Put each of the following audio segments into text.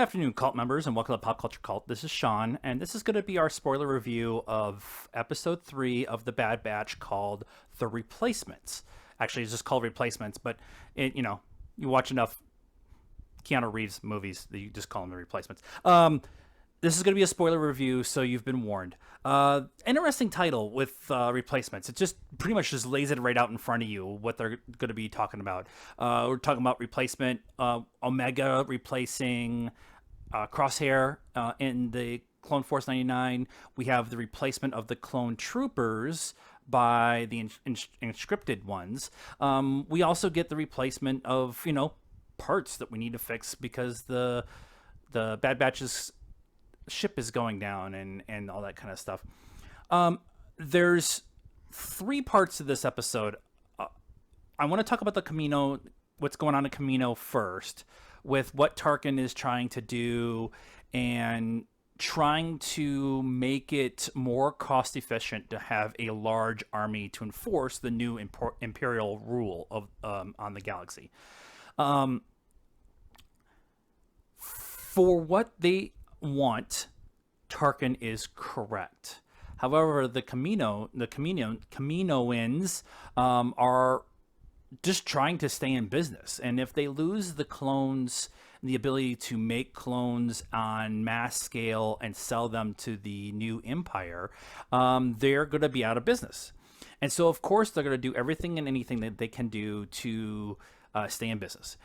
afternoon, cult members, and welcome to Pop Culture Cult. This is Sean, and this is going to be our spoiler review of episode 3 of The Bad Batch called The Replacements. Actually, it's just called Replacements, but, you watch enough Keanu Reeves movies that you just call them The Replacements. This is going to be a spoiler review, so you've been warned. Interesting title with Replacements. It just pretty much just lays it right out in front of you what they're going to be talking about. We're talking about replacement, Omega replacing Crosshair in the Clone Force 99. We have the replacement of the clone troopers by the inscripted ones. We also get the replacement of, parts that we need to fix because the Bad Batch's ship is going down and all that kind of stuff. There's 3 parts to this episode. I want to talk about the Camino, what's going on in Camino first, with what Tarkin is trying to do and trying to make it more cost efficient to have a large army to enforce the new imperial rule of on the galaxy. For what they want, Tarkin is correct. However, the Caminoans are just trying to stay in business, and if they lose the clones, the ability to make clones on mass scale and sell them to the new empire, they're going to be out of business. And so, of course, they're going to do everything and anything that they can do to stay in business.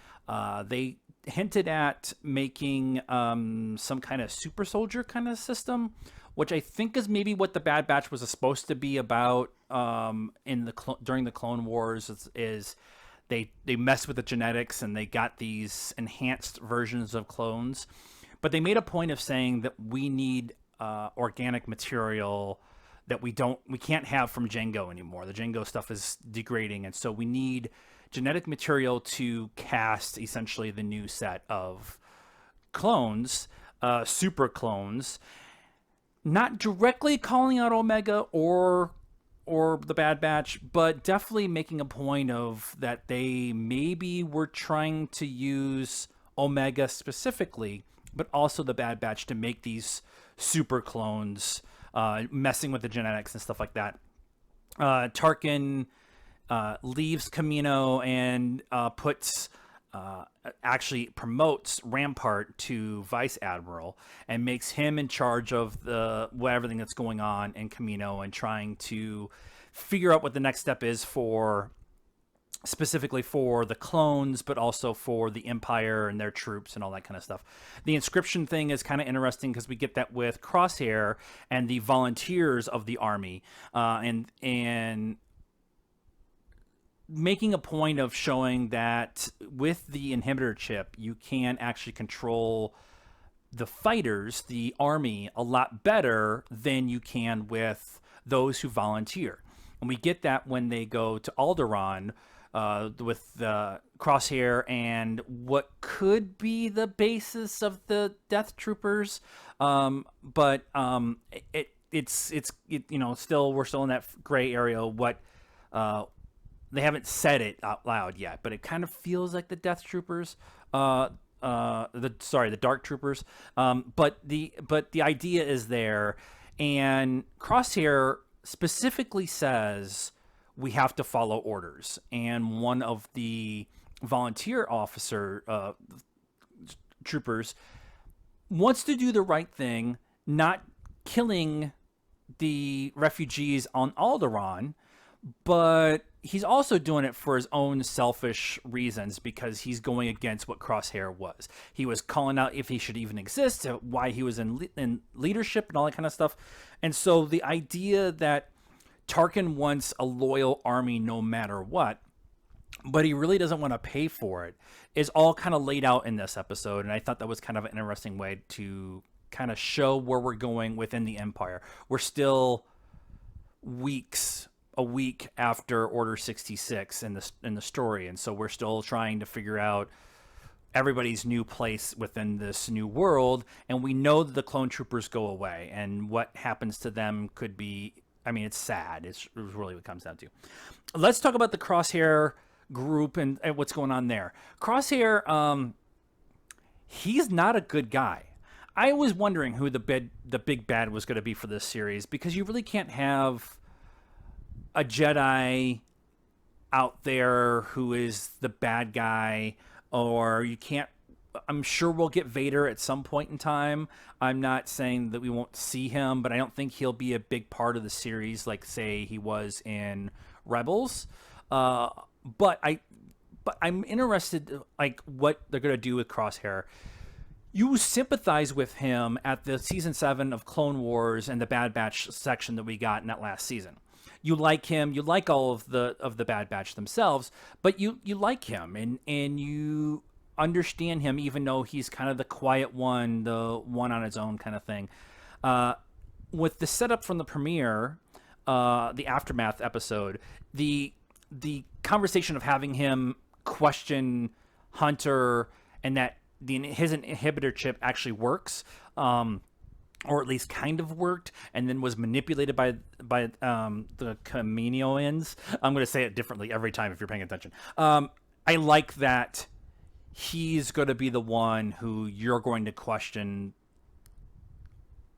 They hinted at making some kind of super soldier kind of system, which I think is maybe what the Bad Batch was supposed to be about during the Clone Wars. Is they messed with the genetics and they got these enhanced versions of clones, but they made a point of saying that we need organic material that we can't have from Jango anymore. The Jango stuff is degrading, and so we need genetic material to cast essentially the new set of clones, super clones, not directly calling out Omega or the Bad Batch, but definitely making a point of that they maybe were trying to use Omega specifically, but also the Bad Batch to make these super clones, messing with the genetics and stuff like that. Tarkin leaves Camino and actually promotes Rampart to Vice Admiral and makes him in charge of everything that's going on in Camino and trying to figure out what the next step is specifically for the clones, but also for the Empire and their troops and all that kind of stuff. The inscription thing is kind of interesting because we get that with Crosshair and the volunteers of the army, and making a point of showing that with the inhibitor chip, you can actually control the fighters, the army, a lot better than you can with those who volunteer. And we get that when they go to Alderaan with the Crosshair and what could be the basis of the Death Troopers. But still, we're still in that gray area. They haven't said it out loud yet, but it kind of feels like the Death Troopers, the Dark Troopers. But the idea is there, and Crosshair specifically says we have to follow orders. And one of the volunteer troopers wants to do the right thing, not killing the refugees on Alderaan, but he's also doing it for his own selfish reasons because he's going against what Crosshair was. He was calling out if he should even exist, why he was in leadership and all that kind of stuff. And so the idea that Tarkin wants a loyal army no matter what, but he really doesn't want to pay for it, is all kind of laid out in this episode. And I thought that was kind of an interesting way to kind of show where we're going within the Empire. We're still a week after Order 66 in the story, and so we're still trying to figure out everybody's new place within this new world. And we know that the clone troopers go away, and what happens to them could be, it's sad. It's really what it comes down to. Let's talk about the Crosshair group and what's going on there. Crosshair, he's not a good guy. I was wondering who the big bad was going to be for this series, because you really can't have a Jedi out there who is the bad guy, or you can't. I'm sure we'll get Vader at some point in time. I'm not saying that we won't see him, but I don't think he'll be a big part of the series, like say he was in Rebels. Uh, but I'm interested, like what they're gonna do with Crosshair. You sympathize with him at the season 7 of Clone Wars and the Bad Batch section that we got in that last season. You like him, you like all of the Bad Batch themselves, but you like him, and you understand him, even though he's kind of the quiet one, the one on his own kind of thing. Uh, with the setup from the premiere, the aftermath episode, the conversation of having him question Hunter, and that his inhibitor chip actually works, or at least kind of worked, and then was manipulated by the Kaminoans. I'm going to say it differently every time if you're paying attention. I like that he's going to be the one who you're going to question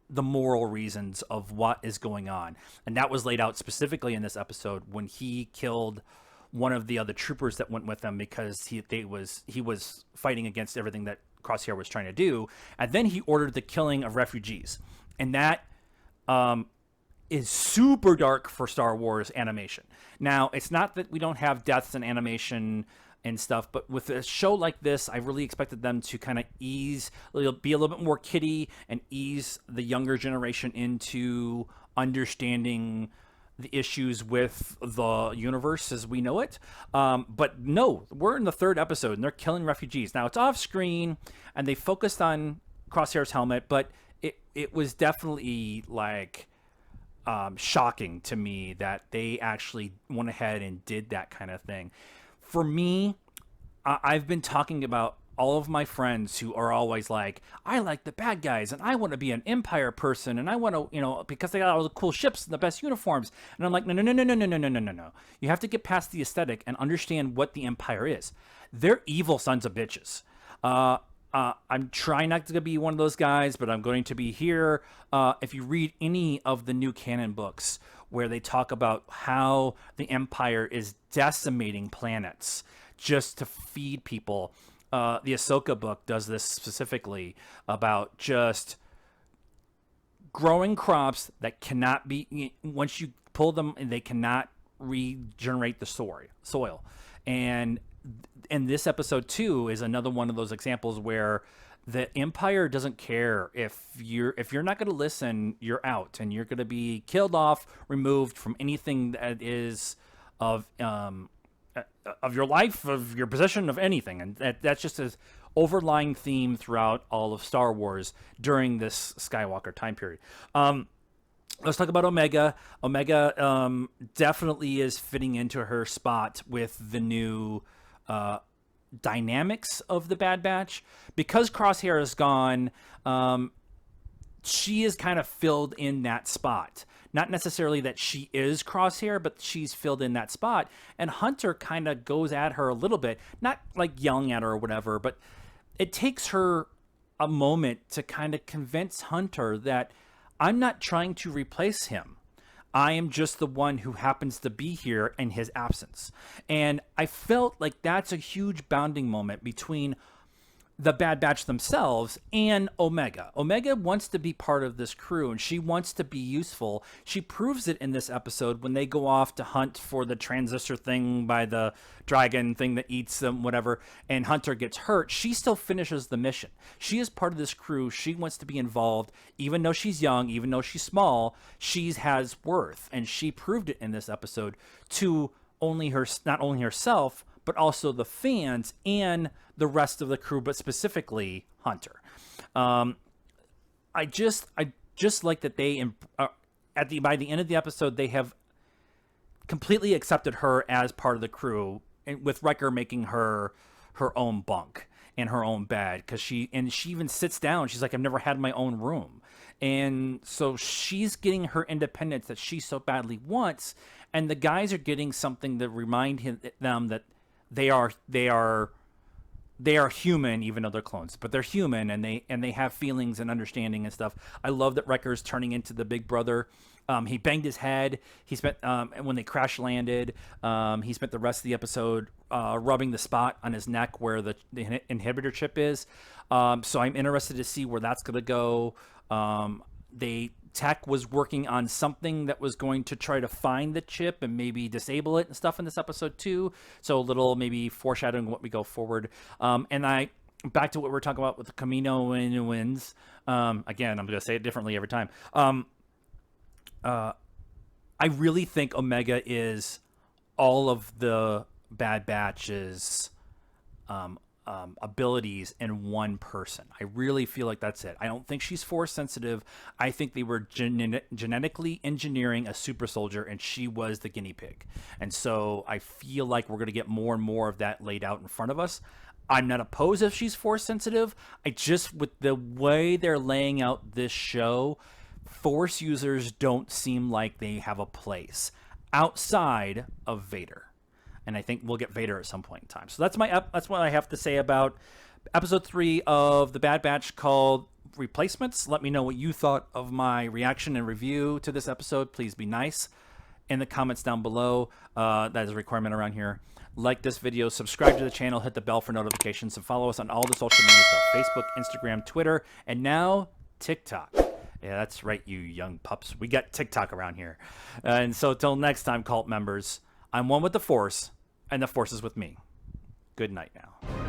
the moral reasons of what is going on. And that was laid out specifically in this episode when he killed one of the other troopers that went with him, because he was fighting against everything that Crosshair was trying to do. And then he ordered the killing of refugees. And that is super dark for Star Wars animation. Now, it's not that we don't have deaths in animation and stuff, but with a show like this, I really expected them to kind of be a little bit more kiddie and ease the younger generation into understanding the issues with the universe as we know it. But no, we're in the 3rd episode and they're killing refugees. Now, it's off screen and they focused on Crosshair's helmet, but it was definitely like shocking to me that they actually went ahead and did that kind of thing. For me, I've been talking about all of my friends who are always like, I like the bad guys and I want to be an Empire person and I want to, because they got all the cool ships and the best uniforms. And I'm like, no, no, no, no, no, no, no, no, no, no, no. You have to get past the aesthetic and understand what the Empire is. They're evil sons of bitches. I'm trying not to be one of those guys, but I'm going to be here. If you read any of the new canon books where they talk about how the Empire is decimating planets just to feed people, the Ahsoka book does this specifically about just growing crops that cannot be, once you pull them, they cannot regenerate the soil. And this episode 2 is another one of those examples where the Empire doesn't care if you're not going to listen, you're out, and you're going to be killed off, removed from anything that is of your life, of your possession, of anything. And that's just an overlying theme throughout all of Star Wars during this Skywalker time period. Let's talk about Omega. Omega definitely is fitting into her spot with the new dynamics of the Bad Batch. Because Crosshair is gone, she is kind of filled in that spot. Not necessarily that she is Crosshair, but she's filled in that spot. And Hunter kind of goes at her a little bit, not like yelling at her or whatever, but it takes her a moment to kind of convince Hunter that I'm not trying to replace him. I am just the one who happens to be here in his absence. And I felt like that's a huge bounding moment between the Bad Batch themselves and Omega. Omega wants to be part of this crew and she wants to be useful. She proves it in this episode when they go off to hunt for the transistor thing by the dragon thing that eats them, whatever, and Hunter gets hurt. She still finishes the mission. She is part of this crew. She wants to be involved. Even though she's young, even though she's small, she has worth. And she proved it in this episode to not only herself, but also the fans and the rest of the crew, but specifically Hunter. I just like that they by the end of the episode they have completely accepted her as part of the crew, and with Wrecker making her own bunk and her own bed, because she even sits down. She's like, I've never had my own room, and so she's getting her independence that she so badly wants, and the guys are getting something to remind them that they are they are human, even though they're clones, but they're human, and they have feelings and understanding and stuff. I love that Wrecker's turning into the big brother. He banged his head. He spent when they crash landed. He spent the rest of the episode rubbing the spot on his neck where the inhibitor chip is. So I'm interested to see where that's going to go. Tech was working on something that was going to try to find the chip and maybe disable it and stuff in this episode too. So a little maybe foreshadowing what we go forward. Back to what we're talking about with the Camino and wins. Again, I'm going to say it differently every time. I really think Omega is all of the Bad Batch's abilities in one person. I really feel like that's it. I don't think she's force sensitive. I think they were genetically engineering a super soldier, and she was the guinea pig. And so I feel like we're going to get more and more of that laid out in front of us. I'm not opposed if she's force sensitive. I just, with the way they're laying out this show, force users don't seem like they have a place outside of Vader. And I think we'll get Vader at some point in time. So that's what I have to say about episode 3 of The Bad Batch, called Replacements. Let me know what you thought of my reaction and review to this episode. Please be nice in the comments down below. That is a requirement around here. Like this video, subscribe to the channel, hit the bell for notifications, and follow us on all the social media stuff: Facebook, Instagram, Twitter, and now TikTok. Yeah, that's right, you young pups. We got TikTok around here. And so till next time, cult members, I'm one with the Force, and the Force is with me. Good night now.